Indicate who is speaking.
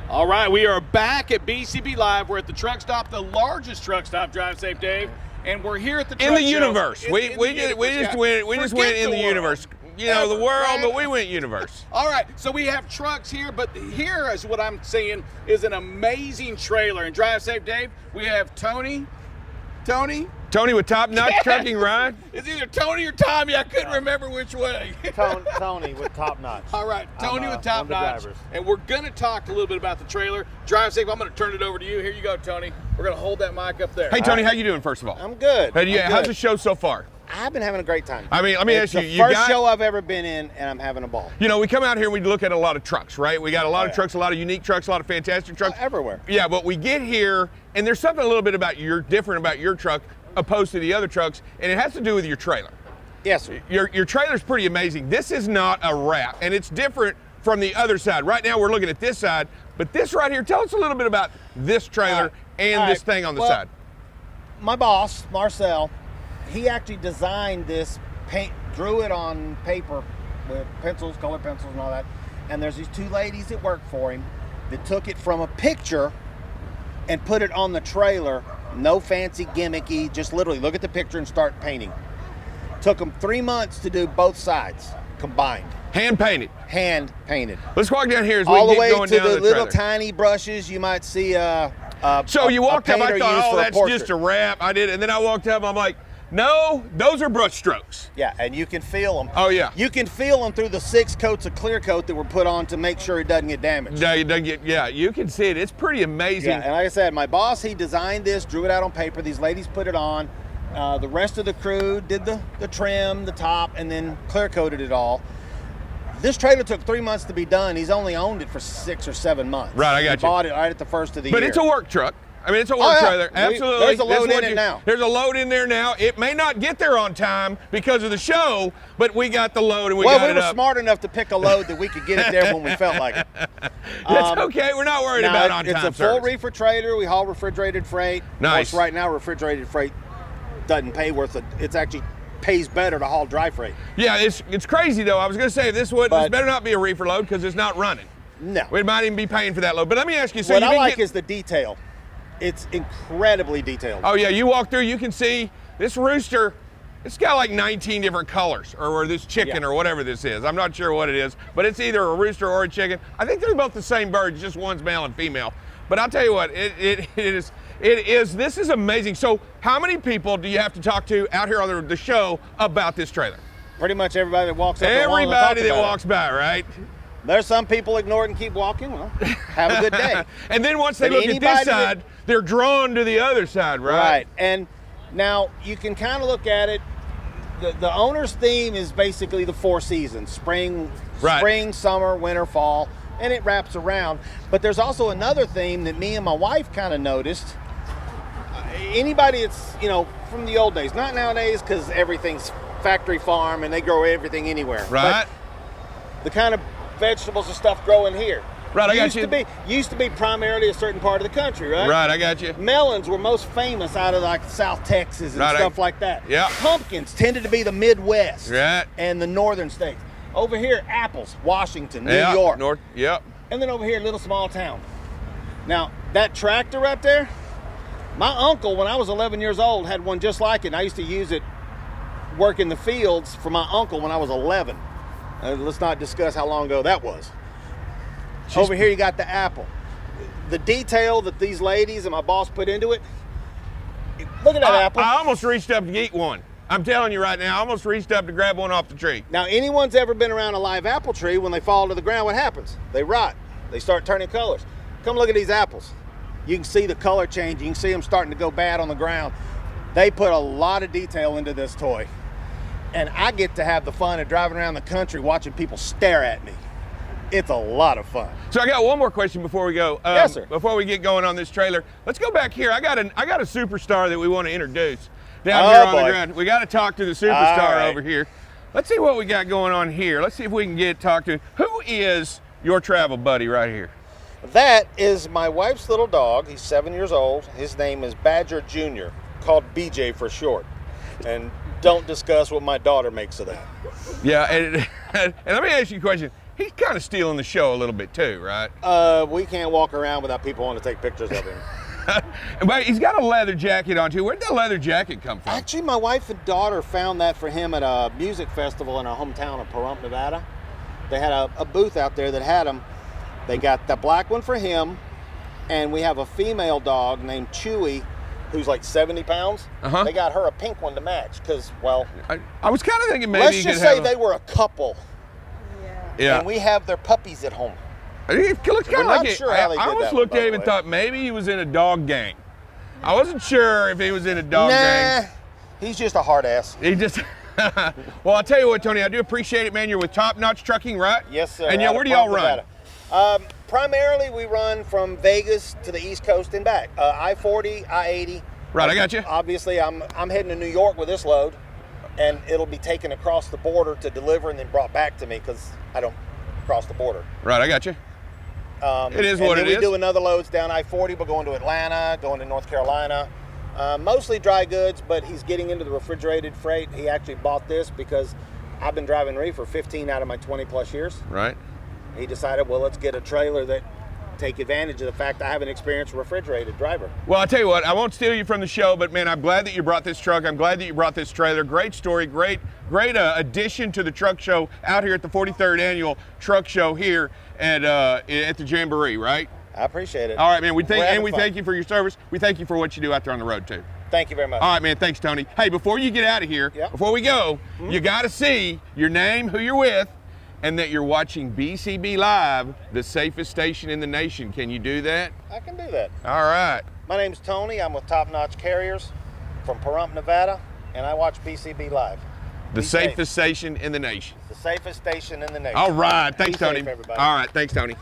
Speaker 1: All right, we are back at BCB Live. We're at the truck stop, the largest truck stop. Drive safe, Dave. And we're here at the truck
Speaker 2: in the
Speaker 1: show.
Speaker 2: universe. We just went in the universe. You know, the world,
Speaker 1: right?
Speaker 2: but we went universe.
Speaker 1: All right, so we have trucks here, but here is what I'm seeing is an amazing trailer. And Drive Safe Dave, we have Tony
Speaker 2: With Top Notch Trucking, right?
Speaker 1: It's either Tony or Tommy. I couldn't remember which way.
Speaker 3: Tony with Top Notch.
Speaker 1: All right, Tony with Top Notch.
Speaker 3: Drivers.
Speaker 1: And we're going to talk a little bit about the trailer. Drive Safe, I'm going to turn it over to you. Here you go, Tony. We're going to hold that mic up there.
Speaker 2: Hey, Tony, how you doing, first of all?
Speaker 3: I'm good.
Speaker 2: How's the show so far?
Speaker 3: I've been having a great time.
Speaker 2: I mean, let me ask you.
Speaker 3: It's the first show I've ever been in, and I'm having a ball.
Speaker 2: You know, we come out here and we look at a lot of trucks, right? We got a lot of trucks, a lot of unique trucks, a lot of fantastic trucks.
Speaker 3: Everywhere.
Speaker 2: Yeah, but we get here, and there's something a little bit different about your truck opposed to the other trucks, and it has to do with your trailer.
Speaker 3: Yes, sir.
Speaker 2: Your trailer's pretty amazing. This is not a wrap, and it's different from the other side. Right now we're looking at this side, but this right here, tell us a little bit about this trailer and this thing on the side.
Speaker 3: My boss, Marcel, he actually designed this, drew it on paper with pencils, colored pencils and all that. And there's these two ladies that work for him that took it from a picture and put it on the trailer. No fancy gimmicky, just literally look at the picture and start painting. Took them 3 months to do both sides combined.
Speaker 2: Hand painted.
Speaker 3: Hand painted.
Speaker 2: Let's walk down here as
Speaker 3: all
Speaker 2: we
Speaker 3: the way
Speaker 2: get going
Speaker 3: to
Speaker 2: down
Speaker 3: the little
Speaker 2: trailer.
Speaker 3: tiny brushes you might see.
Speaker 2: So you walked up, I
Speaker 3: painter
Speaker 2: thought,
Speaker 3: used
Speaker 2: oh,
Speaker 3: for a
Speaker 2: that's
Speaker 3: portrait.
Speaker 2: just a wrap. I did, and then I walked up, I'm like, no, those are brush strokes.
Speaker 3: Yeah, and you can feel them.
Speaker 2: Oh yeah.
Speaker 3: You can feel them through the 6 coats of clear coat that were put on to make sure it doesn't get damaged.
Speaker 2: No, you don't get, yeah, you can see it. It's pretty amazing.
Speaker 3: Yeah, and like I said, my boss, he designed this, drew it out on paper. These ladies put it on. The rest of the crew did the trim, the top, and then clear coated it all. This trailer took 3 months to be done. He's only owned it for 6 or 7 months.
Speaker 2: Right, I got you.
Speaker 3: He bought it right at the first of the year.
Speaker 2: But it's a work truck. I mean, it's a work trailer. Absolutely.
Speaker 3: There's a load in it now.
Speaker 2: There's a load in there now. It may not get there on time because of the show, but we got the load and we got it up.
Speaker 3: Well, we were smart enough to pick a load that we could get it there when we felt like it.
Speaker 2: That's okay. We're not worried about on time
Speaker 3: It's a full reefer trailer. We haul refrigerated freight.
Speaker 2: Nice.
Speaker 3: Of course, right now, refrigerated freight doesn't pay it's actually pays better to haul dry freight.
Speaker 2: Yeah, it's crazy though. I was going to say this better not be a reefer load because it's not running.
Speaker 3: No.
Speaker 2: We might even be paying for that load. But let me ask you. So
Speaker 3: what I like is the detail. It's incredibly detailed.
Speaker 2: Oh yeah, you walk through, you can see this rooster. It's got like 19 different colors, or this chicken, or whatever this is. I'm not sure what it is, but it's either a rooster or a chicken. I think they're both the same bird, just one's male and female. But I'll tell you what, it is. This is amazing. So how many people do you have to talk to out here on the show about this trailer?
Speaker 3: Pretty much everybody that walks up.
Speaker 2: Everybody that walks by, right?
Speaker 3: There's some people ignore it and keep walking. Well, have a good day.
Speaker 2: And then once they look at this side, they're drawn to the other side, right?
Speaker 3: Right. And now you can kind of look at it. The owner's theme is basically the 4 seasons: spring, summer, winter, fall, and it wraps around. But there's also another theme that me and my wife kind of noticed. Anybody that's, from the old days, not nowadays because everything's factory farm and they grow everything anywhere.
Speaker 2: Right.
Speaker 3: But the kind of vegetables and stuff growing here.
Speaker 2: Right, I got you.
Speaker 3: Used to be primarily a certain part of the country, right?
Speaker 2: Right, I got you.
Speaker 3: Melons were most famous out of like South Texas and stuff like that.
Speaker 2: Yeah.
Speaker 3: Pumpkins tended to be the Midwest
Speaker 2: right.
Speaker 3: and the northern states. Over here, apples, Washington, New York.
Speaker 2: North, yep.
Speaker 3: And then over here, little small town. Now, that tractor right there, my uncle, when I was 11 years old, had one just like it. And I used to use it work in the fields for my uncle when I was 11. Let's not discuss how long ago that was. Over here, you got the apple. The detail that these ladies and my boss put into it. Look at that apple.
Speaker 2: I almost reached up to eat one. I'm telling you right now, I almost reached up to grab one off the tree.
Speaker 3: Now, anyone's ever been around a live apple tree, when they fall to the ground, what happens? They rot. They start turning colors. Come look at these apples. You can see the color change. You can see them starting to go bad on the ground. They put a lot of detail into this toy. And I get to have the fun of driving around the country watching people stare at me. It's a lot of fun.
Speaker 2: So I got one more question before we go.
Speaker 3: Yes, sir.
Speaker 2: Before we get going on this trailer, let's go back here. I got a superstar that we want to introduce down here on the ground. We got to talk to the superstar over here. Let's see what we got going on here. Let's see if we can talk to. Who is your travel buddy right here?
Speaker 3: That is my wife's little dog. He's 7 years old. His name is Badger Jr., called BJ for short. And don't discuss what my daughter makes of that.
Speaker 2: Yeah, and let me ask you a question. he's kind of stealing the show a little bit too, right?
Speaker 3: We can't walk around without people wanting to take pictures of him.
Speaker 2: But he's got a leather jacket on too. Where'd that leather jacket come from?
Speaker 3: Actually, my wife and daughter found that for him at a music festival in our hometown of Pahrump, Nevada. They had a booth out there that had them. They got the black one for him, and we have a female dog named Chewy, who's like 70 pounds. They got her a pink one to match because, well,
Speaker 2: I was kind of thinking maybe
Speaker 3: let's
Speaker 2: you
Speaker 3: just
Speaker 2: could
Speaker 3: say
Speaker 2: have
Speaker 3: they were a couple.
Speaker 2: Yeah.
Speaker 3: And we have their puppies at home.
Speaker 2: It looks kind
Speaker 3: We're
Speaker 2: of like
Speaker 3: not
Speaker 2: it.
Speaker 3: sure how they
Speaker 2: I
Speaker 3: did
Speaker 2: almost
Speaker 3: that
Speaker 2: looked
Speaker 3: one,
Speaker 2: at
Speaker 3: by
Speaker 2: him
Speaker 3: the
Speaker 2: and
Speaker 3: way.
Speaker 2: thought maybe he was in a dog gang. I wasn't sure if he was in a dog gang.
Speaker 3: He's just a hard ass.
Speaker 2: He just. Well, I'll tell you what, Tony, I do appreciate it, man. You're with Top Notch Trucking, right?
Speaker 3: Yes, sir.
Speaker 2: And yeah,
Speaker 3: out
Speaker 2: where
Speaker 3: of
Speaker 2: do y'all
Speaker 3: Pahrump,
Speaker 2: run?
Speaker 3: Nevada. Primarily, we run from Vegas to the East Coast and back. I-40, I-80.
Speaker 2: Right, I got you.
Speaker 3: Obviously, I'm heading to New York with this load, and it'll be taken across the border to deliver and then brought back to me because I don't cross the border.
Speaker 2: Right, I got you. It is what it
Speaker 3: and then
Speaker 2: is.
Speaker 3: we do another loads down I-40. We're going to Atlanta, going to North Carolina. Mostly dry goods, but he's getting into the refrigerated freight. He actually bought this because I've been driving reefer 15 out of my 20 plus years.
Speaker 2: Right.
Speaker 3: He decided, well, let's get a trailer that take advantage of the fact I have an experienced refrigerated driver.
Speaker 2: Well, I'll tell you what, I won't steal you from the show, but man, I'm glad that you brought this truck. I'm glad that you brought this trailer. Great story, great addition to the truck show out here at the 43rd annual truck show here at the Jamboree, right?
Speaker 3: I appreciate it.
Speaker 2: All right, man. We
Speaker 3: We're having fun.
Speaker 2: thank you for your service. We thank you for what you do out there on the road too.
Speaker 3: Thank you very much.
Speaker 2: All right, man. Thanks, Tony. Hey, before you get out of here, before we go, you got to see your name, who you're with, and that you're watching BCB Live, the safest station in the nation. Can you do that?
Speaker 3: I can do that.
Speaker 2: All right.
Speaker 3: My name's Tony. I'm with Top Notch Carriers from Pahrump, Nevada, and I watch BCB Live.
Speaker 2: The
Speaker 3: Be safe.
Speaker 2: safest station in the nation.
Speaker 3: The safest station in the nation.
Speaker 2: All right. Thanks,
Speaker 3: Be safe,
Speaker 2: Tony.
Speaker 3: everybody.
Speaker 2: All right. Thanks, Tony.